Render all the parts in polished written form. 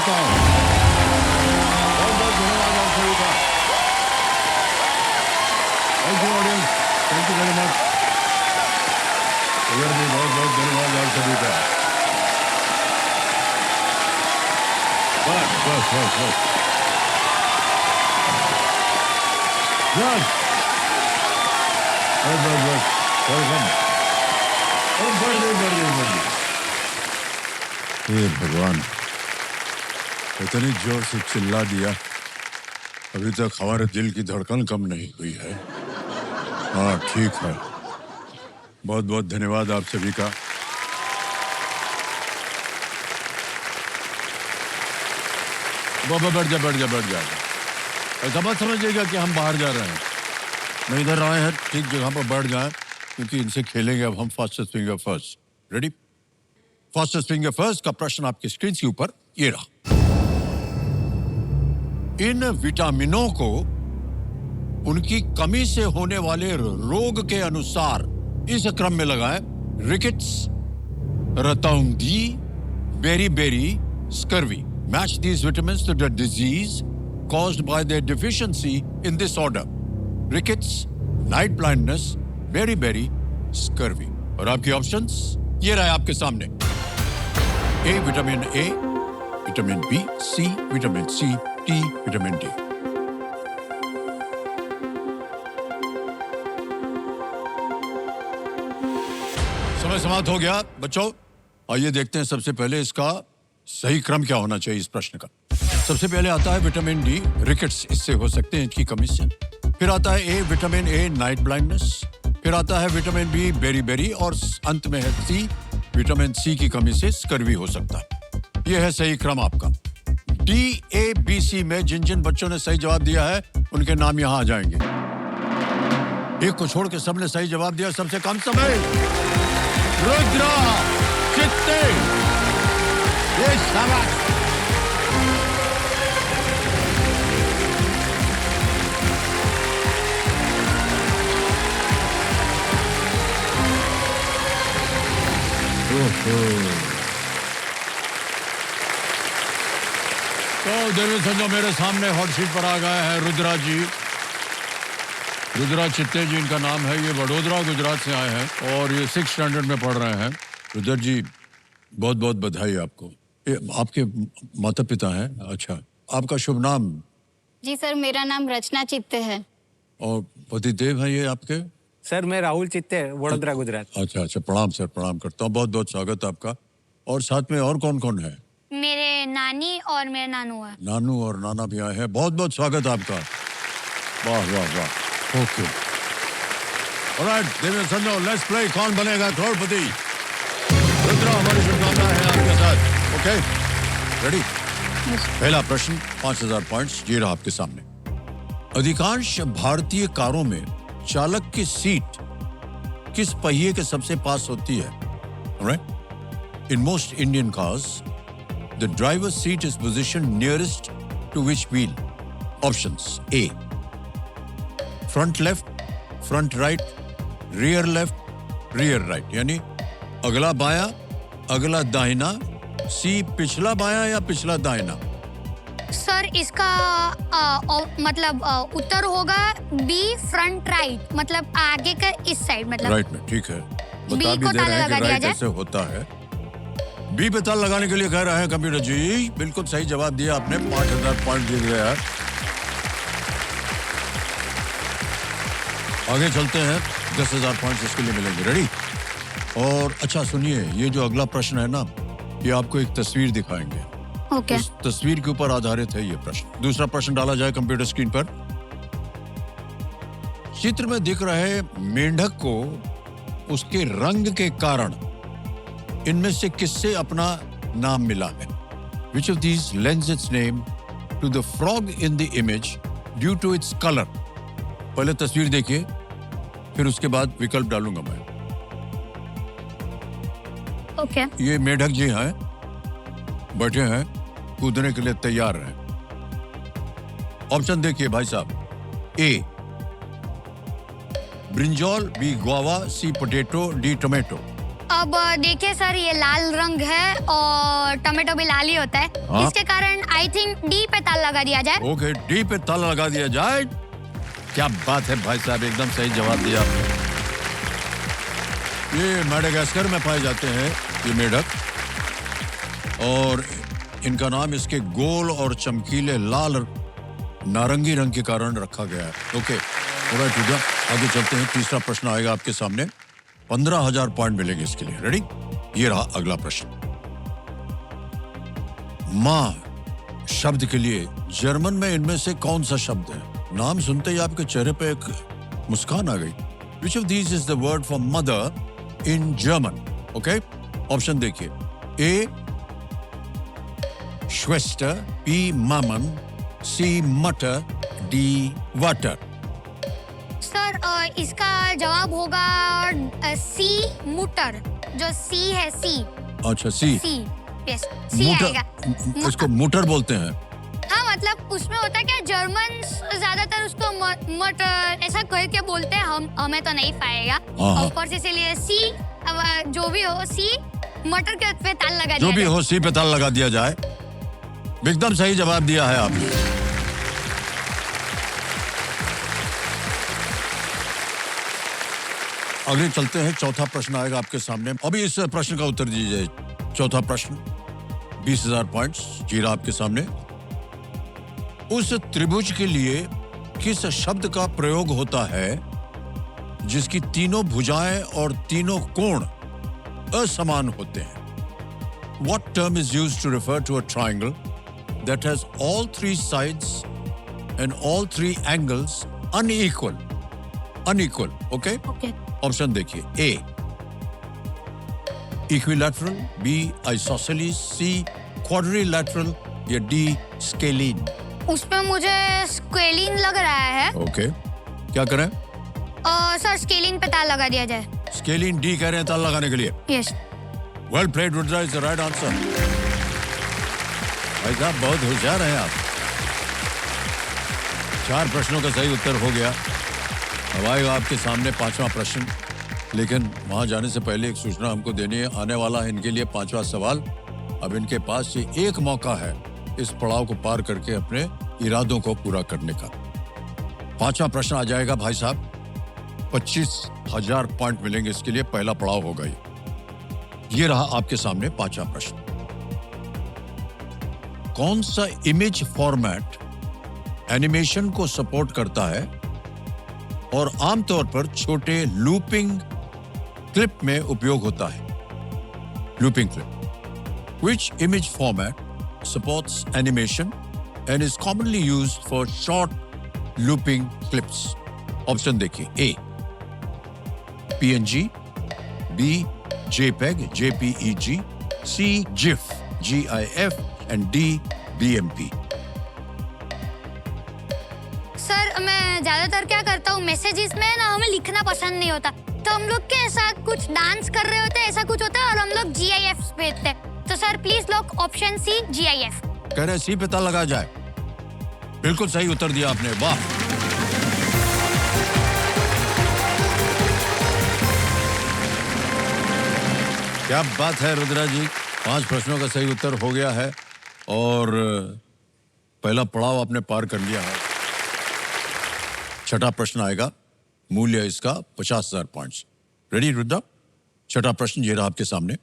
करता हूँ। बहुत बहुत धन्यवाद आप सभी का। Thank you audience, thank you very much. इधर भी बहुत बहुत धन्यवाद आप सभी का। बस बस बस बस बस बस बस बस वेलकम। हे भगवान, इतनी जोर से चिल्ला दिया, अभी तक हमारे दिल की धड़कन कम नहीं हुई है। हाँ ठीक है, बहुत बहुत धन्यवाद आप सभी का। बाबा बैठ जा बैठ जा बैठ जा। ऐसा मत समझिएगा कि हम बाहर जा रहे हैं, मैं इधर आए हैं ठीक जगह पर बैठ जाए, क्योंकि इनसे खेलेंगे अब हम fastest finger first. Ready? Fastest finger first का प्रश्न आपकी स्क्रीन के ऊपर ये रहा। इन विटामिनों को उनकी कमी से होने वाले रोग के अनुसार इस क्रम में लगाएं: रिकेट्स, रतौंधी, beriberi, scurvy. Match these vitamins to the disease caused by their deficiency in this order: rickets, night blindness, beriberi, scurvy। और आपके ऑप्शंस ये रहे आपके सामने: A vitamin A, vitamin B, C vitamin C, D vitamin D. समय समाप्त हो गया बच्चों। आइए देखते हैं सबसे पहले इसका सही क्रम क्या होना चाहिए इस प्रश्न का। सबसे पहले आता है विटामिन डी, रिकेट्स इससे हो सकते हैं इनकी कमी से। फिर आता है ए विटामिन ए, नाइट ब्लाइंडनेस। फिर आता है विटामिन बी, बेरी-बेरी, और अंत में है सी, विटामिन सी की कमी से स्कर्वी हो सकता है। यह है सही क्रम आपका। डी, ए, बी, सी में जिन जिन बच्चों ने सही जवाब दिया है उनके नाम यहां आ जाएंगे। एक को छोड़ के सबने सही जवाब दिया। सबसे कम समय रुद्रा चित्ते। ये शाबाश। तो देवी संजो मेरे सामने हॉट सीट पर आ गए हैं रुद्रा जी। रुद्रा चित्ते जी इनका नाम है। ये वडोदरा गुजरात से आए हैं और ये 6th स्टैंडर्ड में पढ़ रहे हैं। रुद्रा जी बहुत बहुत बधाई आपको। आपके माता पिता हैं? अच्छा, आपका शुभ नाम? जी सर, मेरा नाम रचना चित्ते है। और पतिदेव हैं ये आपके? सर मैं राहुल चित्ते, वडोदरा गुजरात। अच्छा अच्छा, प्रणाम सर, प्रणाम करता हूँ। बहुत बहुत स्वागत आपका। और साथ में और कौन कौन है? मेरे नानी और मेरे नानू है। नानू और नाना भी आए हैं। बहुत बहुत स्वागत आपका। वाह वाह वाह। ओके, ऑलराइट देवेंद्र संजो, लेट्स प्ले कौन बनेगा करोड़पति। रुद्रा, हमारी शुभकामनाएं हैं आपके साथ। Okay, ready? पहला प्रश्न 5000 पॉइंट्स ये रहा आपके सामने। अधिकांश भारतीय कारों में चालक की सीट किस पहिए के सबसे पास होती है? Alright, in most Indian cars, the driver's seat is positioned nearest to which wheel? Options: A, front left, front right, rear left, rear right। यानी अगला बायां, अगला दाहिना, C पिछला बायां या पिछला दाहिना? सर इसका मतलब उत्तर होगा बी, फ्रंट राइट, मतलब आगे का इस साइड, मतलब राइट में। ठीक है, बता भी को दे ताला रहे हैं लगा कि दिया राइट जाए। ऐसे होता है। बी पे ताला लगाने के लिए कह रहे हैं कंप्यूटर जी। बिल्कुल सही जवाब दिया आपने। 5000 पॉइंट जीत गया। आगे चलते हैं, 10,000 पॉइंट्स इसके लिए मिलेंगे। रेडी? और अच्छा सुनिए, ये जो अगला प्रश्न है ना, ये आपको एक तस्वीर दिखाएंगे। ओके। उस तस्वीर के ऊपर आधारित है ये प्रश्न। दूसरा प्रश्न डाला जाए कंप्यूटर स्क्रीन पर। चित्र में दिख रहे मेंढक को उसके रंग के कारण इनमें से किससे अपना नाम मिला है? Which of these lends its name to the frog in the image due to its color? पहले तस्वीर देखिए, फिर उसके बाद विकल्प डालूंगा मैं। ओके। ये मेढक जी हैं, बैठे हैं, कूदने के लिए तैयार हैं। ऑप्शन देखिए भाई साहब। ए ब्रिंजॉल, बी गुआवा, सी पोटैटो, डी टोमेटो। अब देखिए सर, ये लाल रंग है और टमाटो भी लाल ही होता है। हाँ? इसके कारण आई थिंक डी पे ताल लगा दिया जाए। ओके, डी पे ताला लगा दिया जाए। क्या बात है भाई साहब, एकदम सही जवाब दिया आपने। ये मेडागास्कर में पाए जाते हैं ये मेढक, और इनका नाम इसके गोल और चमकीले लाल नारंगी रंग के कारण रखा गया है। ओके, ऑलराइट रुद्रा, आगे चलते हैं। तीसरा प्रश्न आएगा आपके सामने, 15,000 पॉइंट मिलेंगे इसके लिए। रेडी? ये रहा अगला प्रश्न। माँ शब्द के लिए जर्मन में इनमें से कौन सा शब्द है? नाम सुनते ही आपके चेहरे पे एक मुस्कान आ गई। Which of these is the word for mother in German? Okay? Option देखिए। A. Schwester, B. Mammen, C. Mutter, D. Water. Sir इसका जवाब होगा सी, मुटर। जो सी है, सी। अच्छा, सी। सी, यस, सी आएगा। इसको मुटर बोलते हैं। हाँ, मतलब उसमें होता है क्या, जर्मन ज्यादातर उसको मटर ऐसा कह के बोलते हैं। हमें तो नहीं पाएगा हाँ। ऑफ कोर्स, इसीलिए सी, जो भी हो, सी मटर के पे ताल लगा जो दिया भी जाए। हो, सी पे ताला लगा दिया जाए। एकदम सही जवाब दिया है आपने। आगे चलते हैं, चौथा प्रश्न आएगा आपके सामने। अभी इस प्रश्न का उत्तर दीजिए। चौथा प्रश्न, 20,000 पॉइंट्स जीरा आपके सामने। उस त्रिभुज के लिए किस शब्द का प्रयोग होता है जिसकी तीनों भुजाएं और तीनों कोण असमान होते हैं? What term is used to refer to a triangle that has all three sides and all three angles unequal? Unequal, okay? Okay. Option देखिए। A. Equilateral, B. Isosceles, C. Quadrilateral या D. Scalene? उसमें मुझे scaling लग रहा है। Okay, क्या करें? Sir scaling पे ताल लगा दिया जाए। स्केलिंग डी कह रहे हैं ताल लगाने के लिए। Yes. Well played Rudra, is the right answer. भाई साहब बहुत होशियार हैं आप। 4 प्रश्नों का सही उत्तर हो गया। अब आएगा आपके सामने 5वां प्रश्न, लेकिन वहां जाने से पहले एक सूचना हमको देनी है। आने वाला है इनके लिए 5वां सवाल। अब इनके पास ये एक मौका है इस पड़ाव को पार करके अपने इरादों को पूरा करने का। 5वां प्रश्न आ जाएगा भाई साहब, 25,000 पॉइंट मिलेंगे इसके लिए। पहला पड़ाव होगा ये रहा आपके सामने 5वां प्रश्न। कौन सा इमेज फॉर्मेट एनिमेशन को सपोर्ट करता है और आमतौर पर छोटे लूपिंग क्लिप में उपयोग होता है? Looping clip. Which image format supports animation and is commonly used for short looping clips? Option देखिए। A. PNG, B. JPEG, JPEG, C. GIF, GIF and D. BMP. Sir मैं ज्यादातर क्या करता हूँ, मैसेजेस में ना हमें लिखना पसंद नहीं होता, तो हम लोग के ऐसा कुछ डांस कर रहे होते हैं, ऐसा कुछ होता है और हम लोग GIF भेजते हैं। तो सर प्लीज लोग ऑप्शन सी, GIF। कह रहे सी पे ताला लगा जाए। बिल्कुल सही उत्तर दिया आपने, वाह। क्या बात है रुद्रा जी, 5 प्रश्नों का सही उत्तर हो गया है और पहला पड़ाव आपने पार कर लिया है। छठा प्रश्न आएगा, मूल्य इसका 50,000 पॉइंट्स। रेडी रुद्रा? छठा प्रश्न ये रहा आपके सामने।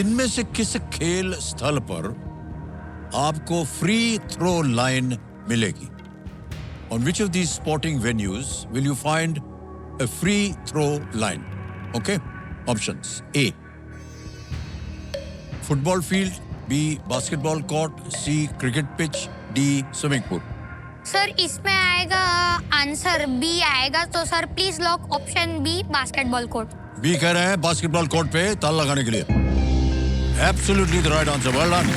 इनमें से किस खेल स्थल पर आपको फ्री थ्रो लाइन मिलेगी? On which of these sporting venues will you find a free throw line? Okay, options: A. Football field, B. Basketball court, C. Cricket pitch, D. Swimming pool. Sir इसमें आएगा answer B आएगा, तो sir please lock option B, basketball court. B कह रहे हैं basketball court पे ताला लगाने के लिए। Absolutely the right answer. Well done.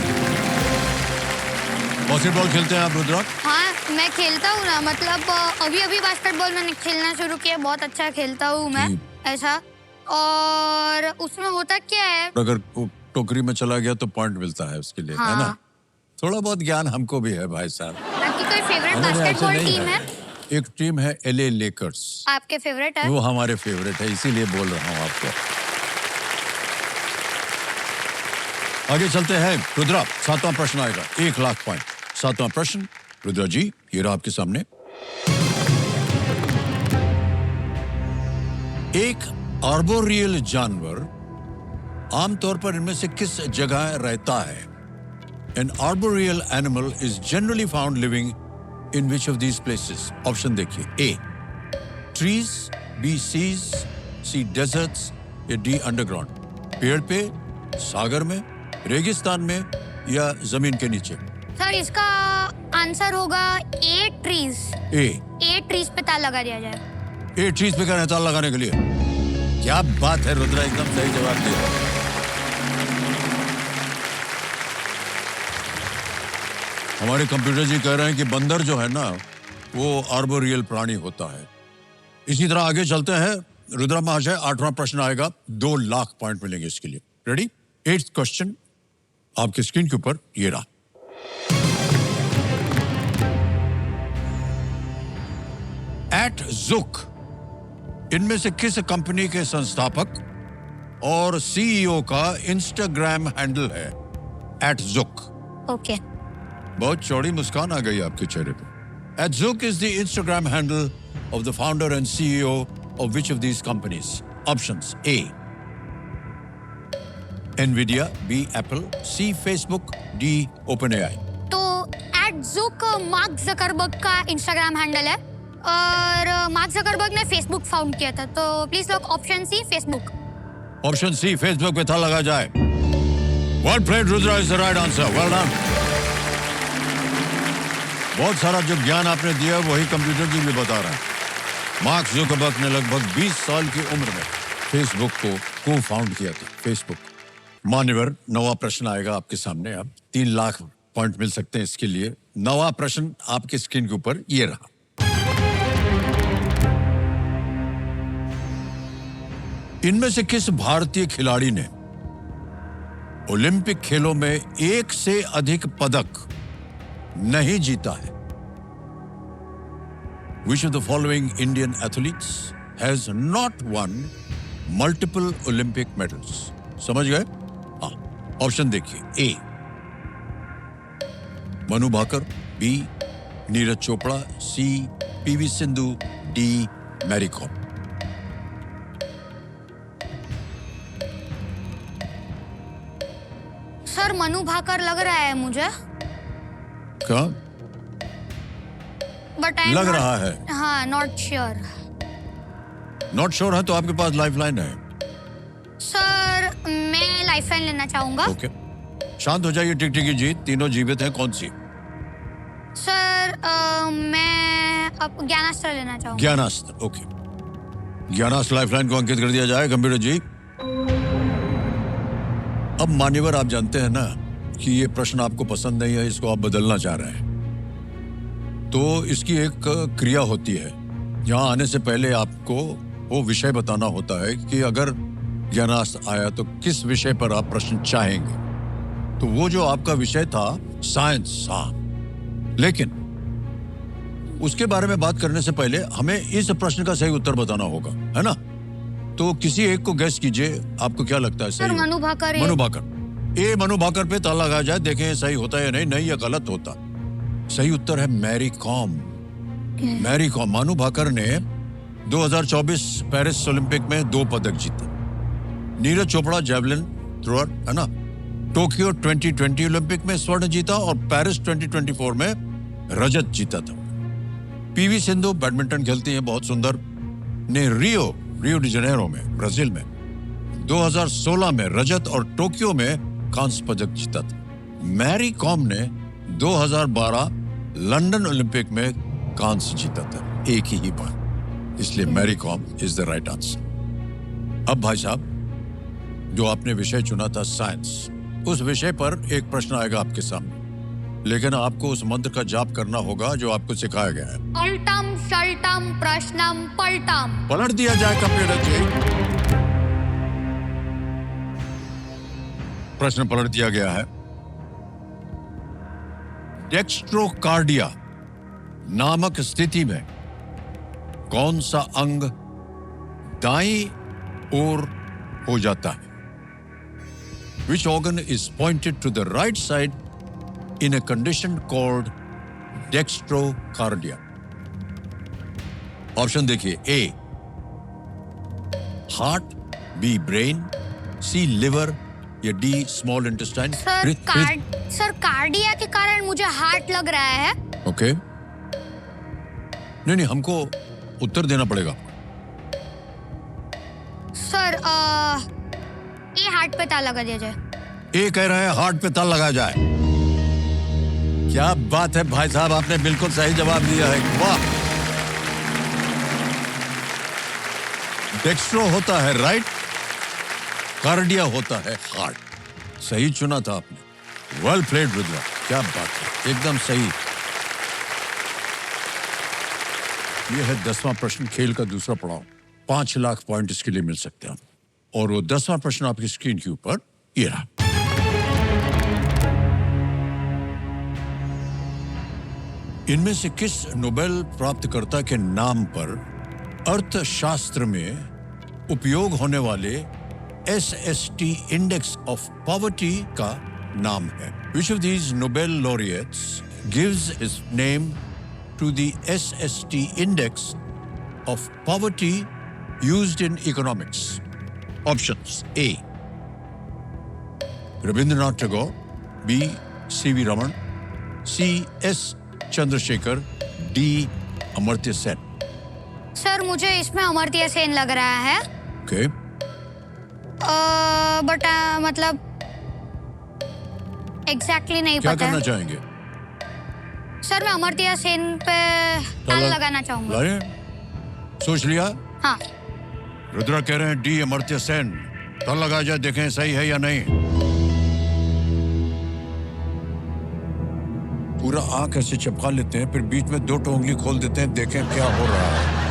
Basketball खेलते हैं आप रुद्रा? हाँ मैं खेलता हूँ ना, मतलब अभी बास्केटबॉल मैंने खेलना शुरू किया, बहुत अच्छा खेलता हूँ मैं ऐसा। और उसमें होता क्या है, अगर टोकरी में चला गया तो पॉइंट मिलता है उसके लिए, है ना? थोड़ा बहुत ज्ञान हमको भी है भाई साहब। आपकी कोई फेवरेट नहीं, ऐसे बास्केटबॉल नहीं टीम है? एक टीम है LA लेकर्स, आपके फेवरेट है? वो हमारे फेवरेट है, इसीलिए बोल रहा हूँ आपको। आगे चलते हैं। रुद्रा, 7वां प्रश्न आएगा, 1 लाख पॉइंट। 7वां प्रश्न, रुद्रा जी, ये रहा आपके सामने। एक आर्बोरियल जानवर आमतौर पर इनमें से किस जगह रहता है? An arboreal animal is generally found living in which of these places? Option देखिए, A trees, B seas, C deserts, या D underground। पेड़ पे, सागर में, रेगिस्तान में या जमीन के नीचे? सर इसका आंसर होगा ए ट्रीज। ए ट्रीज पे ताला लगा दिया जाए। ए ट्रीज पे क्या ताला लगाने के लिए? क्या बात है रुद्रा, एकदम सही जवाब दिया। हमारे कंप्यूटर जी कह रहे हैं कि बंदर जो है ना वो आर्बोरियल प्राणी होता है। इसी तरह आगे चलते हैं। रुद्रा महाशय, 8वां प्रश्न आएगा, 2 लाख पॉइंट मिलेंगे इसके लिए। रेडी? 8th क्वेश्चन आपके स्क्रीन के ऊपर ये रहा। @Zook इनमें से किस कंपनी के संस्थापक और CEO का इंस्टाग्राम हैंडल है? @Zook। ओके। बहुत चौड़ी मुस्कान आ गई आपके चेहरे पे। @Zook is the Instagram handle of the founder and CEO of which of these companies? Options: A Nvidia, B Apple, C Facebook, D OpenAI। तो @Zook मार्क जकरबर्ग का Instagram handle है और मार्क जकरबर्ग ने Facebook found किया था, तो please लोग option C Facebook. Option C Facebook पे था लगा जाए। Well played, Rudra is the right answer. Well done. बहुत सारा जो ज्ञान आपने दिया वही कंप्यूटर जी भी बता रहा है। मार्क जुकरबर्ग ने लगभग 20 साल की उम्र में फेसबुक को फाउंड किया था। फेसबुक। मान्यवर, 9वां प्रश्न आएगा आपके सामने। अब 3 लाख पॉइंट मिल सकते हैं इसके लिए। 9वां प्रश्न आपके स्क्रीन के ऊपर ये रहा। इनमें से किस भारतीय खिलाड़ी ने ओलंपिक खेलों में 1 से अधिक पदक नहीं जीता है? Which of the following Indian athletes has not won multiple Olympic medals? समझ गए? हाँ, ऑप्शन देखिए। A Manu Bhaker, B Neeraj Chopra, C PV Sindhu, D Mary Kom. Sir Manu Bhaker लग रहा है मुझे। क्या बट लग रहा है? हाँ, नॉट श्योर। नॉट श्योर है तो आपके पास लाइफलाइन है। सर मैं लाइफलाइन लेना चाहूंगा। ओके, शांत हो जाइए टिकटिकी जी, तीनों जीवित हैं। कौन सी? सर मैं अब ज्ञानास्त्र लेना चाहूंगा। ज्ञानास्त्र। ओके, ज्ञानास्त्र लाइफलाइन को अंकित कर दिया जाए कंप्यूटर जी। अब मान्यवर, आप जानते हैं ना कि ये प्रश्न आपको पसंद नहीं है, इसको आप बदलना चाह रहे हैं। तो इसकी एक क्रिया होती है। यहाँ आने से पहले आपको वो विषय बताना होता है कि अगर ज्ञानास्त्र आया तो किस विषय पर आप प्रश्न चाहेंगे। तो वो जो आपका विषय था साइंस, हाँ, लेकिन उसके बारे में बात करने से पहले हमें इस प्रश्न का सही उत्तर बताना होगा, है ना? तो किसी एक को गैस कीजिए, आपको क्या लगता है सही? सर मनु भाकर। मनु भाकर। ए मनु भाकर पे ताला लगाया जाए, देखें सही होता है या नहीं, नहीं या गलत होता। सही उत्तर है मैरी कॉम। मैरी कॉम। मनु भाकर ने 2024 पेरिस ओलंपिक में 2 पदक जीते। नीरज चोपड़ा जैवलिन थ्रोअर, है ना, टोक्यो 2020 ओलंपिक में स्वर्ण जीता और पेरिस 2024 में रजत जीता था। PV सिंधु बैडमिंटन खेलती हैं, बहुत सुंदर, ने रियो डी जनेरो में, ब्राजील में 2016 में रजत और टोक्यो में कांस्य पदक जीता था। मैरी कॉम ने 2012 लंदन ओलंपिक में कांस्य जीता था, एक ही बार। इसलिए Mary Kom is the right answer. अब भाई साहब, जो आपने विषय चुना था साइंस, उस विषय पर एक प्रश्न आएगा आपके सामने, लेकिन आपको उस मंत्र का जाप करना होगा जो आपको सिखाया गया है। अल्टम शल्टम प्रश्नम पलटम। पलट दिया जाए कंप्यूटर जी। प्रश्न पलट दिया गया है। डेक्स्ट्रोकार्डिया नामक स्थिति में कौन सा अंग दाईं ओर हो जाता है? Which organ is pointed to the right side in a condition called dextrocardia? Option देखिए, A heart, B brain, C liver या D small intestine. Sir cardia के कारण मुझे हार्ट लग रहा है। ओके, नहीं हमको उत्तर देना पड़ेगा। सर ये हार्ट पे ताला लगा दिया जाए। ए कह रहे हैं हार्ट पे ताला लगाया जाए। क्या बात है भाई साहब, आपने बिल्कुल सही जवाब दिया है। वाह। डेक्स्ट्रो होता है राइट, कार्डिया होता है हार्ट। सही चुना था आपने। वेल प्लेड रुद्रा, क्या बात है, एकदम सही। यह है 10वां प्रश्न, खेल का दूसरा पड़ाव। 5 लाख पॉइंट इसके लिए मिल सकते हैं। और वो 10वां प्रश्न आपकी स्क्रीन के ऊपर ये रहा। इनमें से किस नोबेल प्राप्तकर्ता के नाम पर अर्थशास्त्र में उपयोग होने वाले SST इंडेक्स ऑफ पॉवर्टी का नाम है? Which of these Nobel laureates gives his name to the SST index of poverty used in economics? Options: A. Rabindranath Tagore, B. C.V. Raman, C. S. Chandrasekhar, D. Amartya Sen. Sir मुझे इसमें अमर्त्य सेन लग रहा है। Okay. But मतलब exactly नहीं क्या पता करना है। चाहेंगे? सर मैं अमर्त्य सेन पे ताला लगाना चाहूंगा। लाए? सोच लिया? हाँ। रुद्रा कह रहे हैं डी अमर्त्य सेन। ताला लगा जाए, देखें सही है या नहीं। पूरा आंख ऐसे चिपका लेते हैं, फिर बीच में 2 टोंगली खोल देते हैं, देखें क्या हो रहा है।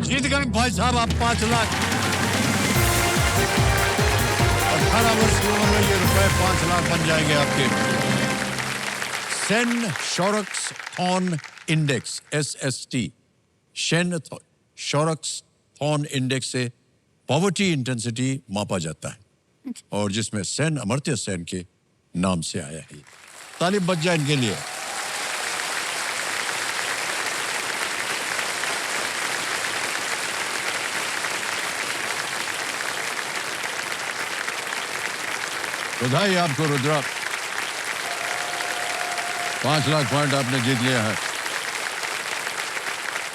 जीत गए भाई साहब आप 5 लाख। 18 वर्ष की उम्र में ये रुपए 5 लाख बन जाएंगे आपके। Sen Shorrocks Thon index SST, Sen Shorrocks Thon index से पॉवर्टी इंटेंसिटी मापा जाता है और जिसमें सेन अमर्त्य सेन के नाम से आया है। ताली बच जाए इनके लिए। बधाई आपको रुद्रा, 5 लाख पॉइंट आपने जीत लिया है।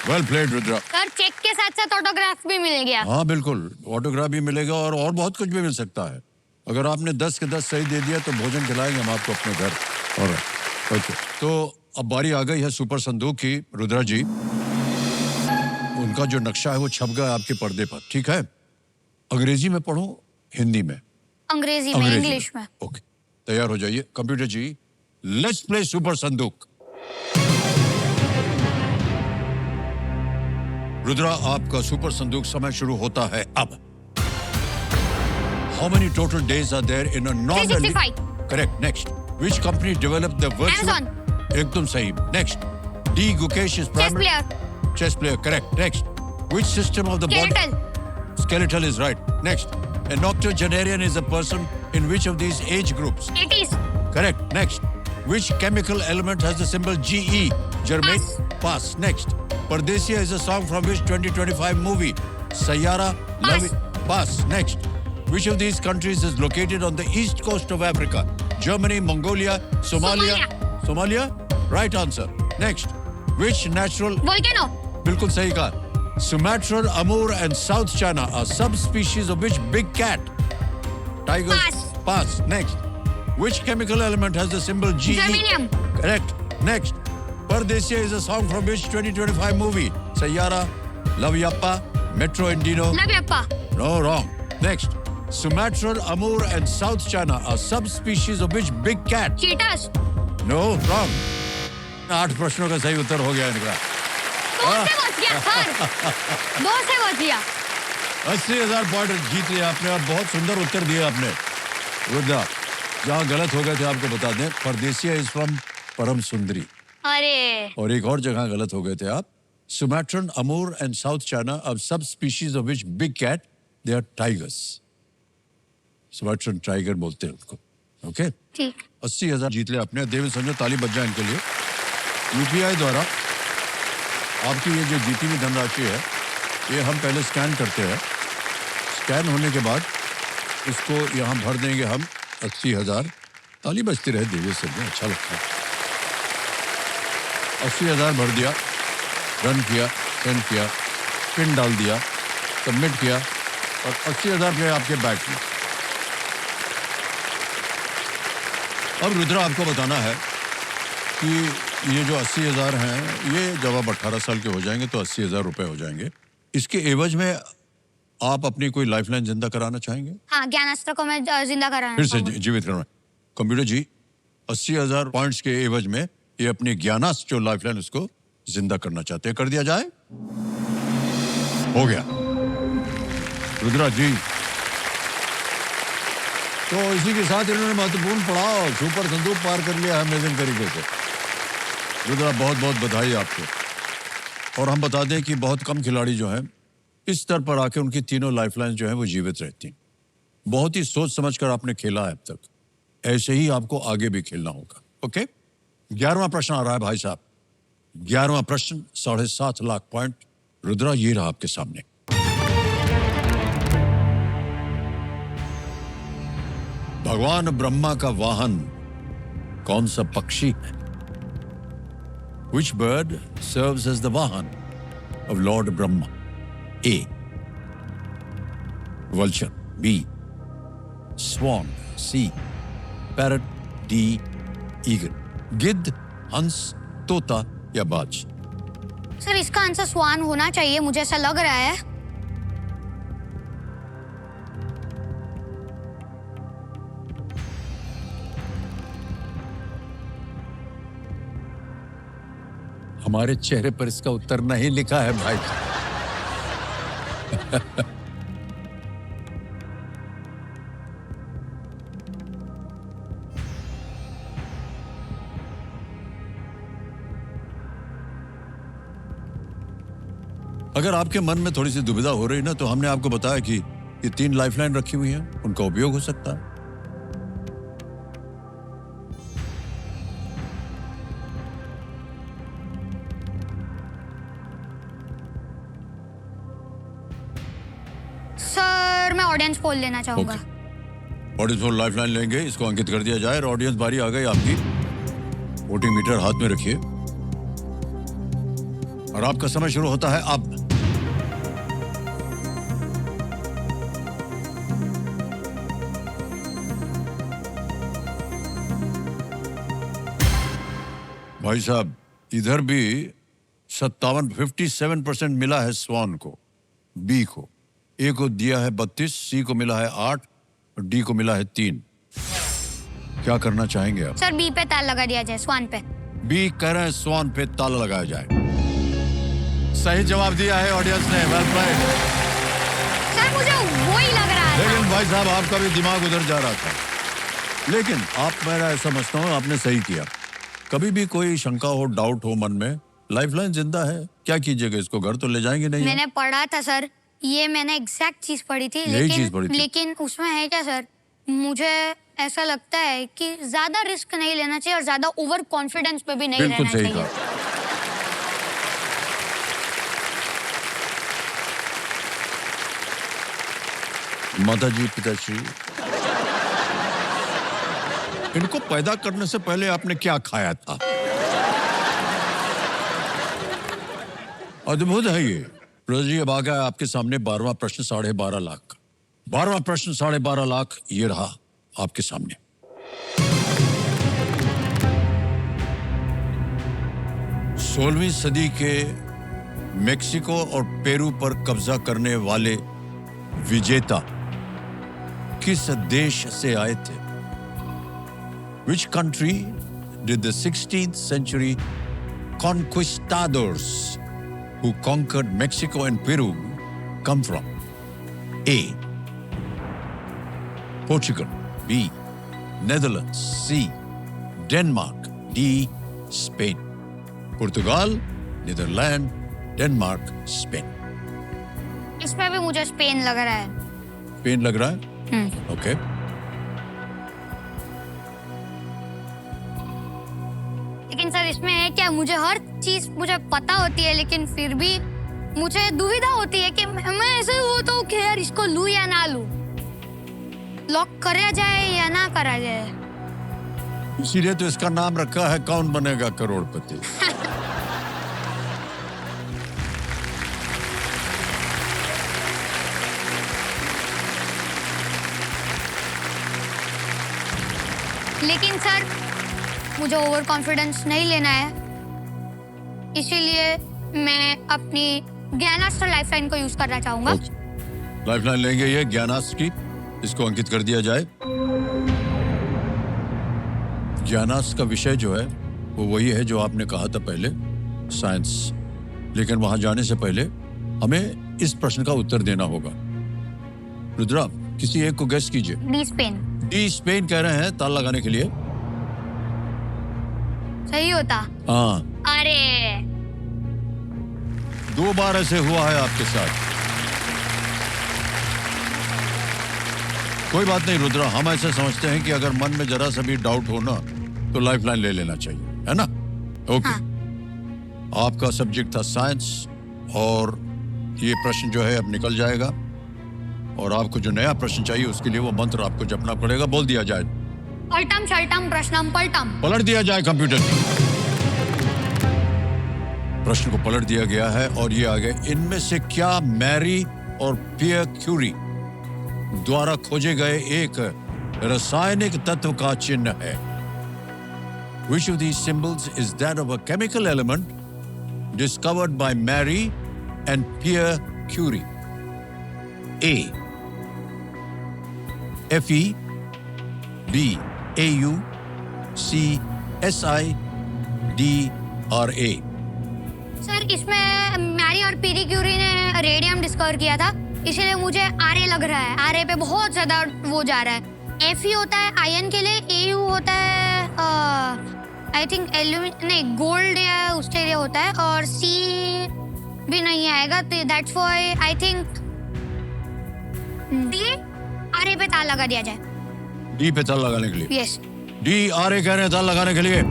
Well played Rudra. Sir check के साथ साथ ऑटोग्राफ भी मिल गया। हाँ बिल्कुल, ऑटोग्राफ भी मिलेगा और बहुत कुछ भी मिल सकता है। अगर आपने 10 के 10 सही दे दिया तो भोजन खिलाएंगे हम आपको अपने घर। और ओके, तो अब बारी आ गई है सुपर संदूक की। रुद्रा जी, उनका जो नक्शा है वो छप गया आपके पर्दे पर, ठीक है? अंग्रेजी में पढ़ो, हिंदी में? अंग्रेजी में, इंग्लिश में। ओके, तैयार हो जाइए। Computer ji, let's play super संदूक। रुद्रा, आपका सुपर संदूक समय शुरू होता है अब। How many total days are there in a normal? 365. Correct. Next. Which company developed the virtual? Amazon. एकदम सही. Next. D. Gukesh is Chess primary. player. Chess player. Correct. Next. Which system of the body? Skeletal. Skeletal is right. Next. An octogenarian is a person in which of these age groups? 80s. Correct. Next. Which chemical element has the symbol Ge? Germane. Pass. Next. Pardesiya is a song from which 2025 movie? Sayyara. Pass. Pass. Next. Which of these countries is located on the east coast of Africa? Germany, Mongolia, Somalia. Somalia? Right answer. Next. Which natural... Volcano. बिल्कुल सही कहा. Sumatran, Amur and South China are subspecies of which big cat? Tigers. Pass. Pass. Next. Which chemical element has the symbol Ge? Germanium. Correct. Next. Pardesiya is a song from which 2025 movie? Sayyara, Love Yappa, Metro Indino. Love Yappa. No, wrong. Next. Sumatran, Amur and South China are subspecies of which big cat? Cheetahs. No, wrong. 8 प्रश्नों का सही उत्तर हो गया इनका। 2 से बच गया sir. 2 से बच गया। 80,000 पॉइंट जीत लिया आपने और बहुत सुंदर उत्तर दिया आपने। रुद्रा, जहाँ गलत हो गए थे आपको बता दें, परदेसिया इज फ्रॉम परम सुंदरी। अरे। और एक और जगह गलत हो गए थे आप, Sumatran, Amur, and South China are subspecies of which big cat? They are tigers. Sumatran tiger बोलते हैं उनको. Okay? ठीक. 80,000 जीत लिया आपने. देवी संजय ताली बज जाए इनके लिए. यूपीआई द्वारा आपकी ये जो जीती हुई धनराशि है, ये हम पहले स्कैन करते हैं. स्कैन होने के बाद इसको यहाँ भर देंगे हम. 80,000. ताली बजती रहे देवी संजय, अच्छा लगता है. 80,000 भर दिया, रन किया, सेंड किया, पिन डाल दिया, सबमिट किया और 80,000 रुपये आपके बैंक में. अब रुद्रा आपको बताना है कि ये जो 80,000 हैं, ये जब आप 18 साल के हो जाएंगे तो 80,000 रुपये हो जाएंगे. इसके एवज में आप अपनी कोई लाइफलाइन जिंदा कराना चाहेंगे? हाँ, ज्ञानास्त्र को मैं जिंदा कराना फिर से चाहूंगी. जीवित करना. कंप्यूटर जी, 80,000 पॉइंट्स के एवज में ये अपनी ज्ञानास्त्र जो लाइफलाइन उसको जिंदा करना चाहते हैं. कर दिया जाए? हो गया. रुद्रा जी, तो इसी के साथ इन्होंने महत्वपूर्ण पड़ाव सुपर संदूक पार कर लिया है अमेजिंग तरीके से. रुद्रा, बहुत बहुत बधाई आपको. और हम बता दें कि बहुत कम खिलाड़ी जो हैं इस स्तर पर आके उनकी तीनों लाइफलाइन जो हैं वो जीवित रहती हैं. बहुत ही सोच समझकर आपने खेला है अब तक. ऐसे ही आपको आगे भी खेलना होगा. ओके? 11वां प्रश्न आ रहा है भाई साहब. 11वां प्रश्न, 7.5 लाख पॉइंट. रुद्रा, ये रहा आपके सामने. भगवान ब्रह्मा का वाहन कौन सा पक्षी है? Which bird serves as the vahan of Lord Brahma? A. Vulture. B. Swan. C. Parrot. D. Eagle. गिद्ध, हंस, तोता या बाज? सर, इसका आंसर स्वान होना चाहिए, मुझे ऐसा लग रहा है. हमारे चेहरे पर इसका उत्तर नहीं लिखा है भाई. अगर आपके मन में थोड़ी सी दुविधा हो रही ना, तो हमने आपको बताया कि ये 3 लाइफलाइन रखी हुई हैं, उनका उपयोग हो सकता है. सर, मैं ऑडियंस पोल लेना चाहूंगा. ऑडियंस पोल लाइफलाइन लेंगे, इसको अंकित कर दिया जाए. और ऑडियंस बारी आ गई आपकी. वोटिंग मीटर हाथ में रखिए और आपका समय शुरू होता है अब. भाई साहब, इधर भी 57% मिला है स्वान को, बी को. ए को दिया है 32, सी को मिला है 8 और डी को मिला है 3. क्या करना चाहेंगे आप? सर, बी पे ताल लगा दिया जाए, स्वान पे. बी कह रहे हैं स्वान पे ताला लगाया जाए. सही जवाब दिया है ऑडियंस ने. Well played. सर, मुझे वही लग रहा था. लेकिन भाई साहब, आपका भी दिमाग उधर जा रहा था. लेकिन आप, मेरा समझता हूँ आपने सही किया. कभी भी कोई शंका हो, डाउट हो मन में, लाइफलाइन जिंदा है, क्या कीजिएगा? इसको घर तो ले जाएंगे नहीं? मैंने पढ़ा था सर, ये मैंने एग्जैक्ट चीज पढ़ी थी. लेकिन उसमें है क्या सर, मुझे ऐसा लगता है कि ज्यादा रिस्क नहीं लेना चाहिए और ज्यादा ओवर कॉन्फिडेंस पे भी नहीं रहना चाहिए. बिल्कुल सही कहा. माताजी, पिताश्री, इनको पैदा करने से पहले आपने क्या खाया था? अद्भुत है ये. जी, अब आ गया आपके सामने 12वां प्रश्न 12.5 लाख. 12वां प्रश्न 12.5 लाख, ये रहा आपके सामने. सोलहवीं सदी के मेक्सिको और पेरू पर कब्जा करने वाले विजेता किस देश से आए थे? Which country did the 16th century conquistadors who conquered Mexico and Peru come from? A. Portugal. B. Netherlands. C. Denmark. D. Spain. Portugal, Netherlands, Denmark, Spain. इसमें भी मुझे स्पेन लग रहा है। स्पेन लग रहा है? ओके। लेकिन सर इसमें है क्या, मुझे हर चीज मुझे पता होती है, लेकिन फिर भी मुझे दुविधा होती है कि मैं ऐसे वो तो यार इसको लूं या ना लूं, लॉक करा जाए या ना करा जाए। इसीलिए तो इसका नाम रखा है कौन बनेगा करोड़पति। लेकिन सर मुझे ओवर कॉन्फिडेंस नहीं लेना है, इसीलिए मैं अपनी ज्ञानास्त्र लाइफलाइन को यूज करना चाहूंगा। लाइफलाइन लेंगे ये ज्ञानास्त्र की, इसको अंकित कर दिया जाए। ज्ञानास्त्र का विषय जो है वो वही है जो आपने कहा था पहले, साइंस। लेकिन वहां जाने से पहले हमें इस प्रश्न का उत्तर देना होगा। रुद्रा, किसी एक को गेस कीजिए। D Spain. डी स्पेन कह रहे हैं ताल लगाने के लिए। सही होता? हाँ, अरे 2 बार ऐसे हुआ है आपके साथ। कोई बात नहीं रुद्रा, हम ऐसे समझते हैं कि अगर मन में जरा सा भी डाउट हो ना तो लाइफलाइन ले लेना चाहिए, है ना? ओके। हाँ। आपका सब्जेक्ट था साइंस और ये प्रश्न जो है अब निकल जाएगा और आपको जो नया प्रश्न चाहिए उसके लिए वो मंत्र आपको जपना पड़ेगा। बोल दिया जाए। पलटम शलटम प्रश्नम पलटम। पलट दिया जाए कंप्यूटर। प्रश्न को पलट दिया गया है और ये आ गया, इनमें से क्या मैरी और पियर क्यूरी द्वारा खोजे गए एक रासायनिक तत्व का चिन्ह है? Which of these symbols is that of a chemical element discovered by Marie and Pierre Curie? A. Fe, B. Au, C. Si, D. Ra. Sir इसमें मैरी और पीरी क्यूरी ने रेडियम डिस्कवर किया था, इसीलिए मुझे आरए लग रहा है। आरए पे बहुत ज्यादा वो जा रहा है। एफई होता है आयन के लिए, एयू होता है आई थिंक नहीं गोल्ड या उसके लिए होता है, और सी भी नहीं आएगा, तो that's why I think D आरए पे ताल लगा दिया जाए। डी पे ताल लगाने के लिए? यस। डी आरए कह रहे हैं ताल लगाने के लिए।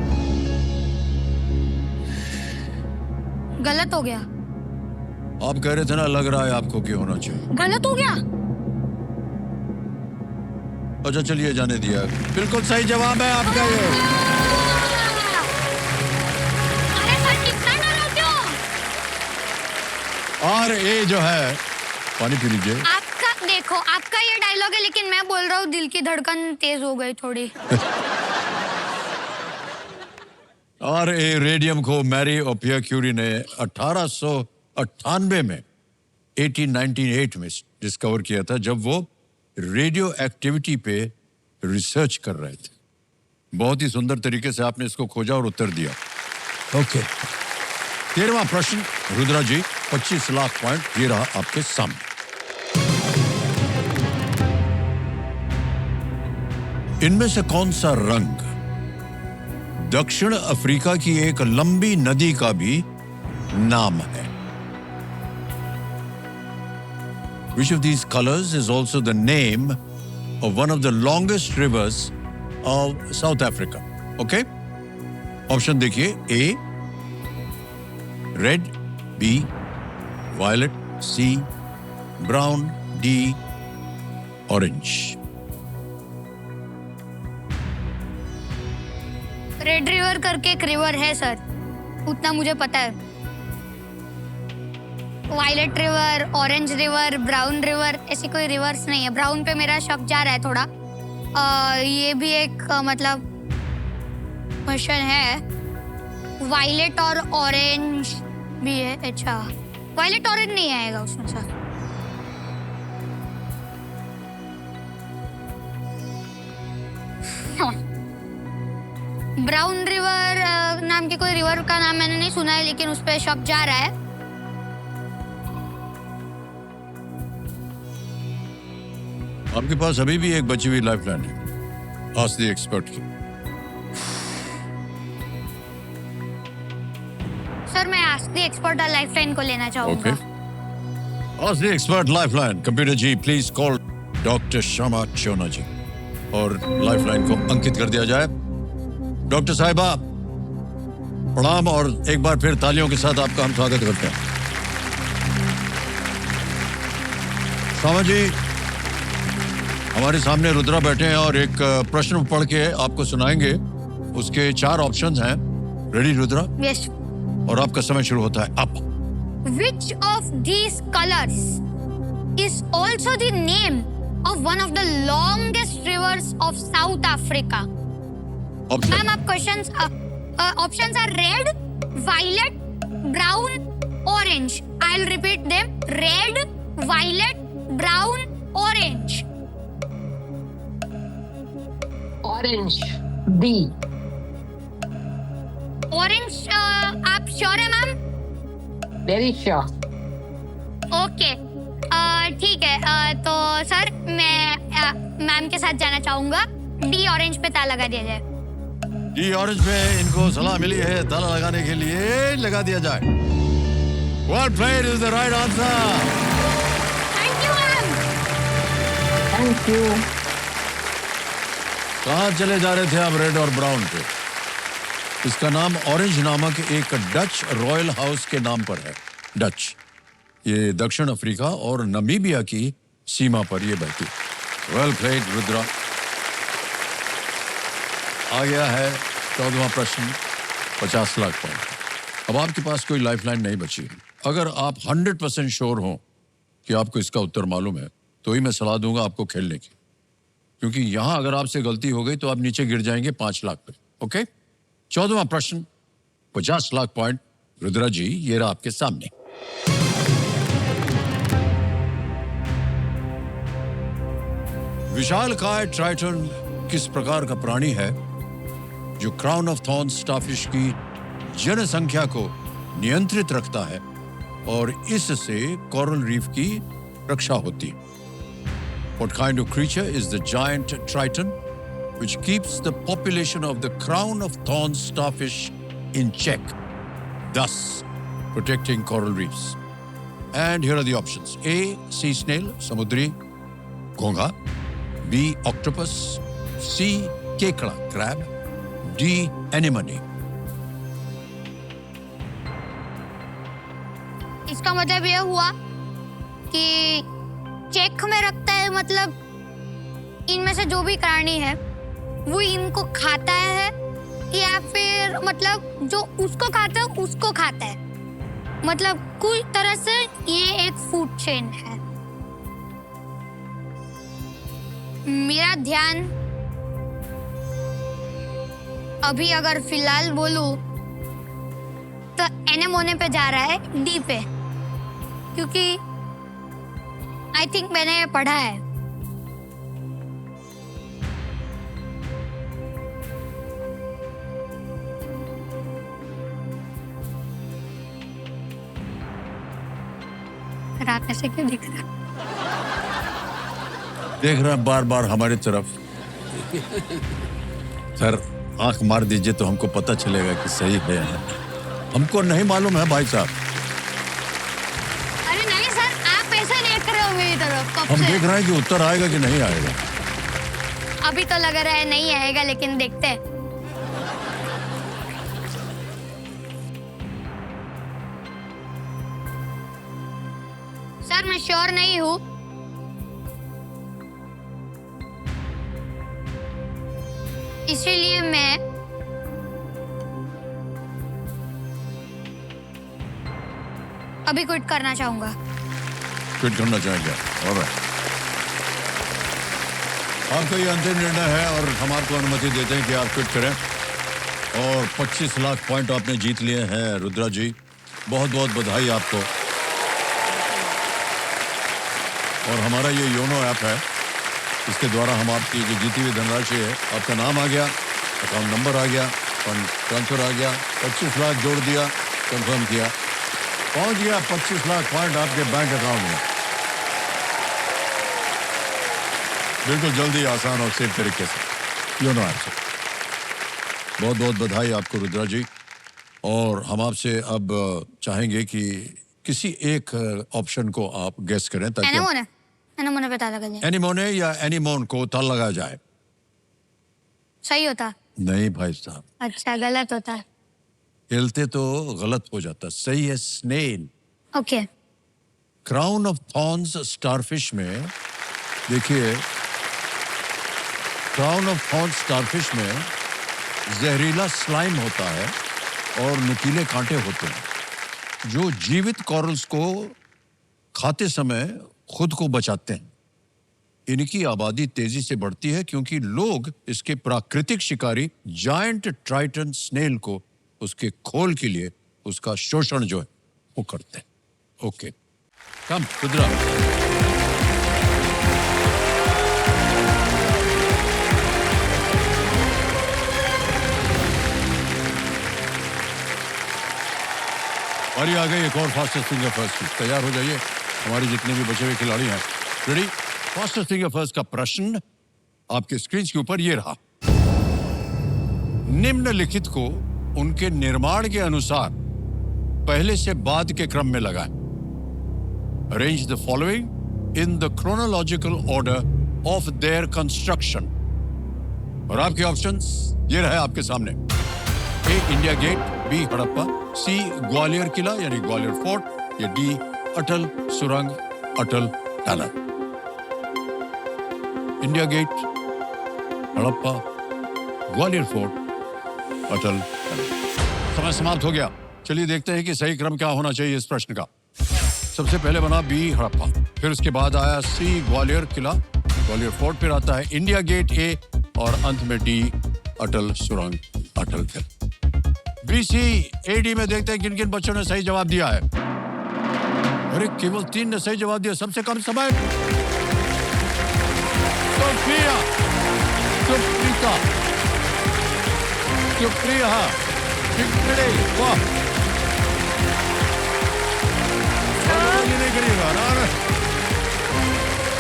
गलत हो गया? आप कह रहे थे ना लग रहा है आपको कि होना चाहिए। गलत हो गया? अच्छा चलिए जाने दिया, बिल्कुल सही जवाब है आपका ये। अरे सर कितना डरो क्यों? और ये जो है, पानी पी लीजिए। आपका देखो, आपका ये डायलॉग है, लेकिन मैं बोल रहा हूँ दिल की धड़कन तेज हो गई थोड़ी। और ये रेडियम को मैरी और पियर क्यूरी ने 1898 में 1898 में डिस्कवर किया था, जब वो रेडियो एक्टिविटी पे रिसर्च कर रहे थे। बहुत ही सुंदर तरीके से आपने इसको खोजा और उत्तर दिया। ओके। 13वां प्रश्न रुद्रा जी, 25 लाख पॉइंट ये रहा आपके सामने। इनमें से कौन सा रंग दक्षिण अफ्रीका की एक लंबी नदी का भी नाम है? Which of these colors is also the name of one of the longest rivers of South Africa? Okay? Option देखिए। A red, B violet, C brown, D orange. Red river करके एक रिवर है सर, उतना मुझे पता है। Violet river, orange river, brown river, ऐसी कोई रिवर्स नहीं है। ब्राउन पे मेरा शक जा रहा है थोड़ा। ये भी एक मतलब क्वेश्चन है। वायलेट और ऑरेंज भी है। अच्छा, वायलेट ऑरेंज नहीं आएगा उसमें सर। ब्राउन रिवर नाम के कोई रिवर का नाम मैंने नहीं सुना है, लेकिन उस पर शक जा रहा है। आपके पास अभी भी एक बची हुई लाइफलाइन है, आस्क द एक्सपर्ट की। सर मैं आस्क द एक्सपर्ट लाइफलाइन को लेना चाहूंगा। Ask the expert lifeline. Computer ji, please call doctor Sharma Chona ji और लाइफलाइन को अंकित कर दिया जाए। डॉक्टर साहिबा प्रणाम और एक बार फिर तालियों के साथ आपका हम स्वागत करते हैं। शर्मा जी, हमारे सामने रुद्रा बैठे हैं और एक प्रश्न पढ़ के आपको सुनाएंगे। उसके 4 ऑप्शंस हैं। रेडी रुद्रा? यस। और आपका समय शुरू होता है अब। Which of these colors is also the name of one of the longest rivers of South Africa? Ma'am, आप questions options are red, violet, brown, orange. I'll repeat them: red, violet, brown, orange. Orange. B. Orange. आप sure है ma'am? Very sure. Okay, ठीक है। तो sir मैं ma'am के साथ जाना चाहूंगा। डी ऑरेंज पे ताला लगा दिया जाए। डी ऑरेंज पे इनको सलाह मिली है ताला लगाने के लिए, लगा दिया जाए। Well played is the right answer. Thank you ma'am. Thank you. कहाँ चले जा रहे थे आप रेड और ब्राउन पे? इसका नाम ऑरेंज नामक एक डच रॉयल हाउस के नाम पर है। डच, ये दक्षिण अफ्रीका और नमीबिया की सीमा पर ये बहती। Well played Rudra. आ गया है 14वां प्रश्न, 50 लाख पॉइंट। अब आपके पास कोई लाइफलाइन नहीं बची। अगर आप 100% श्योर हो कि आपको इसका उत्तर मालूम है तो ही मैं सलाह दूंगा आपको खेलने की, क्योंकि यहां अगर आपसे गलती हो गई तो आप नीचे गिर जाएंगे 5 लाख पे। ओके? 14वां प्रश्न, 50 लाख पॉइंट। रुद्रा जी, ये रहा आपके सामने। विशालकाय ट्राइटन किस प्रकार का प्राणी है जो क्राउन ऑफ थॉर्न्स स्टारफिश की जनसंख्या को नियंत्रित रखता है और इससे कोरल रीफ की रक्षा होती है? What kind of creature is the giant triton which keeps the population of the crown of thorns starfish in check, thus protecting coral reefs? And here are the options. A. Sea snail, samudri घोंघा. B. Octopus. C. Kekra, crab. D. Anemone. इसका मतलब ये हुआ कि check में रखता है, मतलब इनमें से जो भी प्राणी है वो इनको खाता है या फिर मतलब जो उसको खाता है उसको खाता है। मतलब कुल तरह से ये एक फूड चेन है। मेरा ध्यान अभी अगर फिलहाल बोलूं तो एनेमोने पे जा रहा है, डी पे, क्योंकि आई थिंक मैंने ये पढ़ा है। आप ऐसे क्यों दिख रहा? देख रहा है बार बार हमारी तरफ। सर आंख मार दीजिए तो हमको पता चलेगा कि सही है या नहीं। हमको नहीं मालूम है भाई साहब। अरे नहीं सर, आप ऐसे देख रहे हो मेरी तरफ कब हम से? देख रहे हैं कि उत्तर आएगा कि नहीं आएगा। अभी तो लग रहा है नहीं आएगा, लेकिन देखते हैं। सर मैं श्योर नहीं हूँ। इसीलिए मैं अभी क्विट करना चाहूंगा। क्विट करना चाहेंगे? ऑलराइट, आपका ये अंतिम निर्णय है और हम आपको अनुमति देते हैं कि आप क्विट करें। और 25 लाख पॉइंट आपने जीत लिए हैं रुद्रा जी, बहुत बहुत बधाई आपको। और हमारा ये योनो ऐप है, इसके द्वारा हम आपकी जो जीती हुई धनराशि है, आपका नाम आ गया, अकाउंट नंबर आ गया, फंड ट्रांसफर आ गया, 25 लाख जोड़ दिया, कंफर्म किया, पहुंच गया 25 लाख पॉइंट आपके बैंक अकाउंट में। बिल्कुल जल्दी, आसान और सेफ तरीके से योनो ऐप से। बहुत बहुत बधाई आपको रुद्रा जी। और हम आपसे अब चाहेंगे कि किसी एक ऑप्शन को आप गेस करें ताकि एनेमोने एनेमोने पता लगा जाए। एनीमोने या एनीमोन को ताल लगा जाए। सही होता? नहीं भाई साहब, अच्छा, गलत होता है। हिलते तो गलत हो जाता। सही है snail. Okay. Crown of thorns starfish में देखिए, क्राउन ऑफ थॉर्न्स स्टारफिश में जहरीला स्लाइम होता है और नुकीले कांटे होते हैं जो जीवित कॉरल्स को खाते समय खुद को बचाते हैं। इनकी आबादी तेजी से बढ़ती है क्योंकि लोग इसके प्राकृतिक शिकारी जायंट ट्राइटन स्नेल को उसके खोल के लिए उसका शोषण जो है वो करते हैं। ओके, कम रुद्रा। और ये आ गई एक और फास्टेस्ट फिंगर फर्स्ट की। तैयार हो जाइए हमारे जितने भी बचे हुए खिलाड़ी हैं। रेडी? फास्टेस्ट फिंगर फर्स्ट का प्रश्न आपके स्क्रीन के ऊपर ये रहा। निम्नलिखित को उनके निर्माण के अनुसार पहले से बाद के क्रम में लगाएं। Arrange the following in the chronological order of their construction. और आपके ऑप्शंस ये रहे आपके सामने। A India gate, B Harappa, C Gwalior किला यानी ग्वालियर फोर्ट, या डी अटल सुरंग Atal tunnel. India gate, Harappa, Gwalior fort, Atal tunnel. समय समाप्त हो गया। चलिए देखते हैं कि सही क्रम क्या होना चाहिए इस प्रश्न का। सबसे पहले बना बी हड़प्पा, फिर उसके बाद आया सी ग्वालियर किला, ग्वालियर फोर्ट, फिर आता है इंडिया गेट ए और अंत में डी अटल सुरंग अटल टनल। BCAD में देखते हैं किन किन बच्चों ने सही जवाब दिया है। अरे केवल 3 ने सही जवाब दिया। सबसे कम समय सुप्रिया, सुप्रीता, सुप्रिया, चिंकड़े, वाह। ये नहीं करिएगा ना।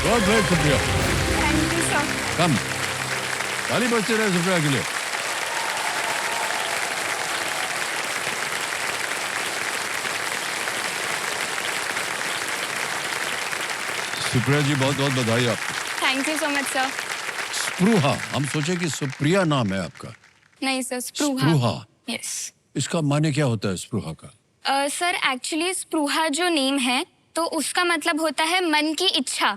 बहुत बहुत शुक्रिया। Thank you sir. कम ताली बजते रहे सुप्रिया के लिए। सुप्रिया जी बहुत बहुत बधाई आपको। Thank you so much sir. Spruha, हम सोचे कि सुप्रिया नाम है आपका। नहीं सर, स्प्रूहा। स्प्रूहा, यस इसका माने क्या होता है स्प्रूहा का? सर एक्चुअली स्प्रूहा जो नेम है तो उसका मतलब होता है मन की इच्छा।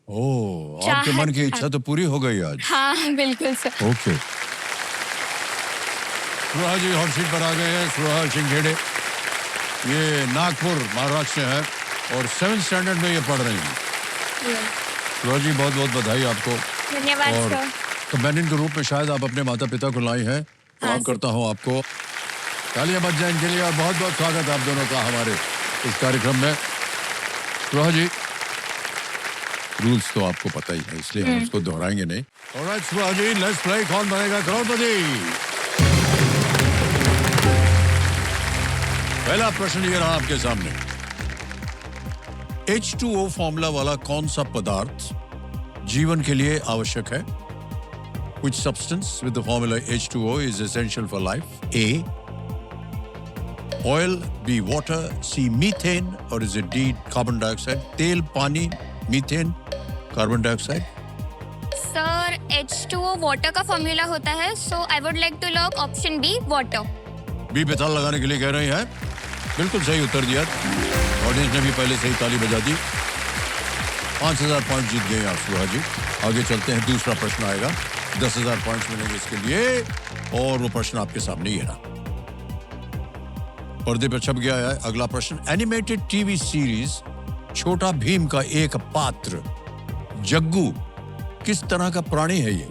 ओह, आपके मन की इच्छा तो पूरी हो गई आज। हाँ बिल्कुल सर। ओके, स्प्रूहा जी हॉट सीट पर आ गए हैं। स्प्रूहा शिंगेड़े, ये नागपुर महाराष्ट्र से है और 7th स्टैंडर्ड में ये पढ़ रही हैं। स्प्रूहा जी बहुत बहुत बधाई आपको। धन्यवाद और सर। कंपेनियन के रूप में शायद आप अपने माता पिता को लाई हैं। प्रणाम करता हूँ आपको। तालियां बज जाए इनके लिए और बहुत बहुत स्वागत आप दोनों का हमारे इस कार्यक्रम में। स्प्रूहा जी, रूल्स तो आपको पता ही है इसलिए हम उसको दोहराएंगे नहीं। ऑलराइट स्प्रूहा जी, लेट्स प्ले कौन बनेगा करोड़पति। पहला प्रश्न ये रहा आपके सामने। H2O फॉर्मूला वाला कौन सा पदार्थ जीवन के लिए आवश्यक है? Which substance with the formula H2O is essential for life? A. Oil, B. Water, C. Methane, or is it D. Carbon dioxide? तेल, पानी, methane, carbon dioxide. Sir H2O water का फॉर्मूला होता है, so I would like to lock option B water. B पे ताल लगाने के लिए कह रही हैं। बिल्कुल सही उत्तर दिया। ऑडियंस ने भी पहले सही ताली बजा दी। 5000 पॉइंट जीत गए आप स्प्रूहा जी। आगे चलते हैं, दूसरा प्रश्न आएगा। 10,000 पॉइंट्स मिलेंगे इसके लिए और वो प्रश्न आपके सामने ये रहा। पर्दे पर छप गया है अगला प्रश्न। एनिमेटेड टीवी सीरीज छोटा भीम का एक पात्र जग्गू किस तरह का प्राणी है? ये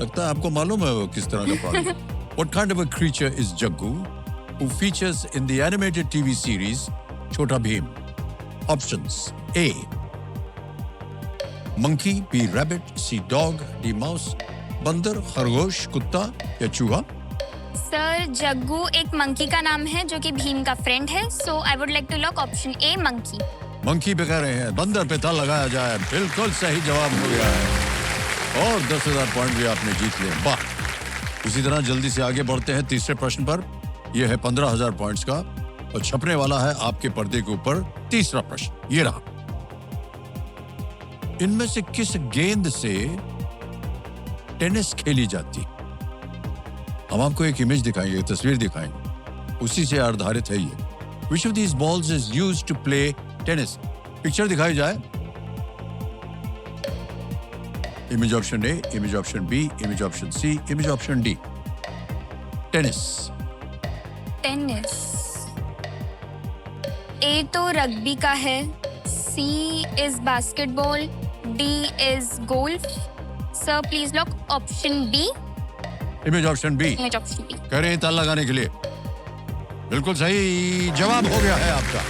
लगता है आपको मालूम है वो किस तरह का प्राणी। What kind of a creature is Jaggu, who features in the animated TV series Chota Bheem? Options: A. Monkey, B. Rabbit, C. Dog, D. Mouse, बंदर, खरगोश, कुत्ता या चूहा? सर जग्गू एक मंकी का नाम है जो कि भीम का फ्रेंड है, so I would like to lock option A monkey. Monkey पे कह रहे हैं, बंदर पे ताल लगाया जाए। बिल्कुल सही जवाब हो गया है और 10,000 पॉइंट भी आपने जीत लिए। वाह। इसी तरह जल्दी से आगे बढ़ते हैं तीसरे प्रश्न पर। ये है 15,000 पॉइंट्स का और छपने वाला है आपके पर्दे के ऊपर तीसरा प्रश्न। ये रहा, इनमें से किस गेंद से टेनिस खेली जाती? हम आपको एक इमेज दिखाएंगे, तस्वीर दिखाएंगे, उसी से आधारित है ये। Which of these balls is used to play tennis? Picture दिखाई जाए। Image option A, image option B, image option C, image option D. Tennis. Tennis. A तो रग्बी का है, C is basketball, D is golf. Sir please lock option B. Image option B image option B. कह रहे हैं ताल लगाने के लिए। बिल्कुल सही जवाब हो गया है आपका,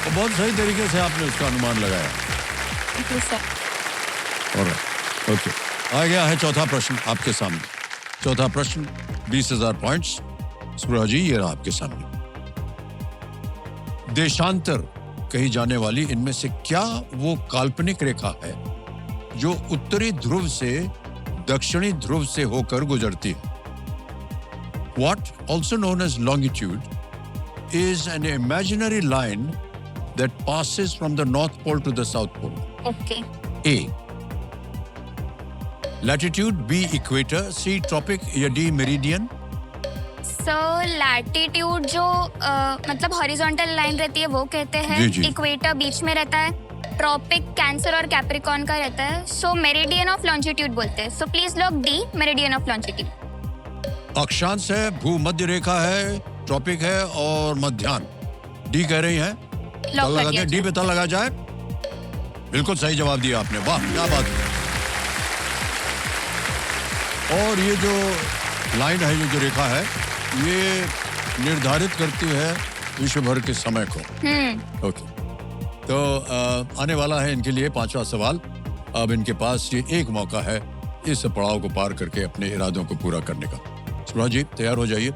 और बहुत सही तरीके से आपने उसका अनुमान लगाया। Thank you sir. Alright, okay. आ गया है चौथा प्रश्न आपके सामने। चौथा प्रश्न 20,000 पॉइंट्स। सुरज जी, ये रहा आपके सामने। देशांतर कही जाने वाली इनमें से क्या वो काल्पनिक रेखा है जो उत्तरी ध्रुव से दक्षिणी ध्रुव से होकर गुजरती है? What, also known as longitude, is an imaginary line that passes from the North Pole to the South Pole. Okay. A. Latitude, B. Equator, C. Tropic या D. Meridian? सर लैटिट्यूड जो मतलब हॉरिजॉन्टल लाइन रहती है वो कहते हैं, जी, जी। Equator बीच में रहता है, ट्रॉपिक कैंसर और कैप्रिकॉर्न का रहता है, सो मेरिडियन ऑफ लॉन्जिट्यूड बोलते हैं। So please lock D, meridian of longitude. अक्षांश है, भूमध्य रेखा है, ट्रॉपिक है और मध्याह्न। डी कह रही हैं। लॉक ताला कर लगा दिया दे, डी पे ताला लगा जाए। बिल्कुल सही जवाब दिया आपने, वाह क्या बात है। और ये जो लाइन है, ये जो रेखा है, ये निर्धारित करती है विश्व भर के समय को। ओके, तो आने वाला है इनके लिए पांचवा सवाल। अब इनके पास ये एक मौका है इस पड़ाव को पार करके अपने इरादों को पूरा करने का। सुरज जी तैयार हो जाइए।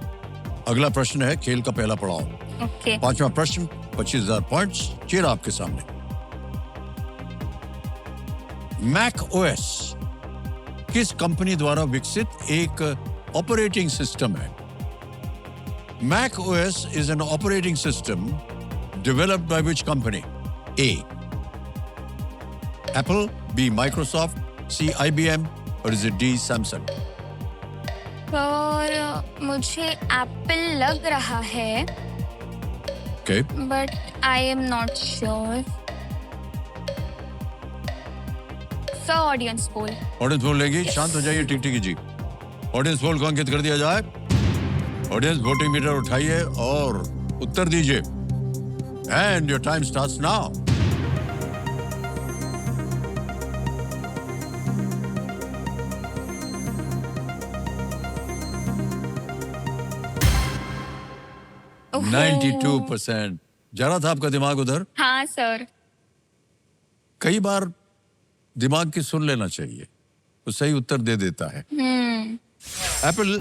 अगला प्रश्न है खेल का पहला पड़ाव। ओके। पांचवा प्रश्न 25,000 पॉइंट्स। चेहरा आपके सामने। मैक ओएस किस कंपनी द्वारा विकसित एक ऑपरेटिंग सिस्टम है? Mac OS is an operating system developed by which company? A. Apple, B. Microsoft, C. IBM, or is it D. Samsung? और मुझे एप्पल लग रहा है, Okay. But I am not sure. Sir audience poll. Audience poll लेगी, शांत हो जाइए टिकटिकी जी। Audience poll को अंकित कर दिया जाए। ऑडियंस वोटिंग मीटर उठाइए और उत्तर दीजिए। And your time starts now. ओहो। 92%। जरा था आपका दिमाग उधर। हाँ सर। कई बार दिमाग की सुन लेना चाहिए, तो सही उत्तर दे देता है। एप्पल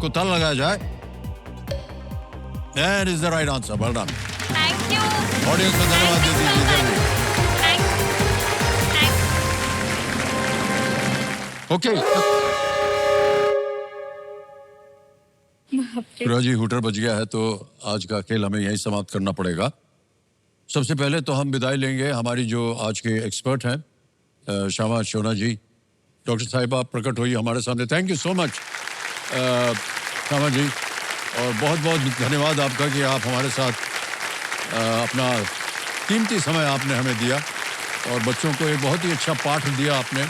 को ताला लगाया जाए। That is the right answer. Well done. Thank you. Audience को धन्यवाद दे दीजिए जल्दी। ओके, सूरज जी हुटर बज गया है, तो आज का खेल हमें यहीं समाप्त करना पड़ेगा। सबसे पहले तो हम विदाई लेंगे हमारी जो आज के एक्सपर्ट हैं श्यामा शोना जी। डॉक्टर साहिबा आप प्रकट होइए हमारे सामने। Thank you so much Shyama ji, और बहुत बहुत धन्यवाद आपका कि आप हमारे साथ अपना कीमती समय आपने हमें दिया और बच्चों को एक बहुत ही अच्छा पाठ दिया आपने।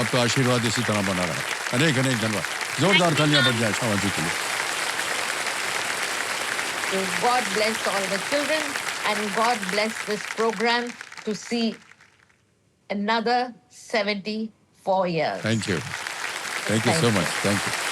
आपका आशीर्वाद इसी तरह बना रहा। अनेक अनेक धन्यवाद। जोरदार तालियां बज जाए श्यामा जी के लिए। So God bless all the children and God bless this program to see another 74 years. Thank you. Thank you so much. Thank you.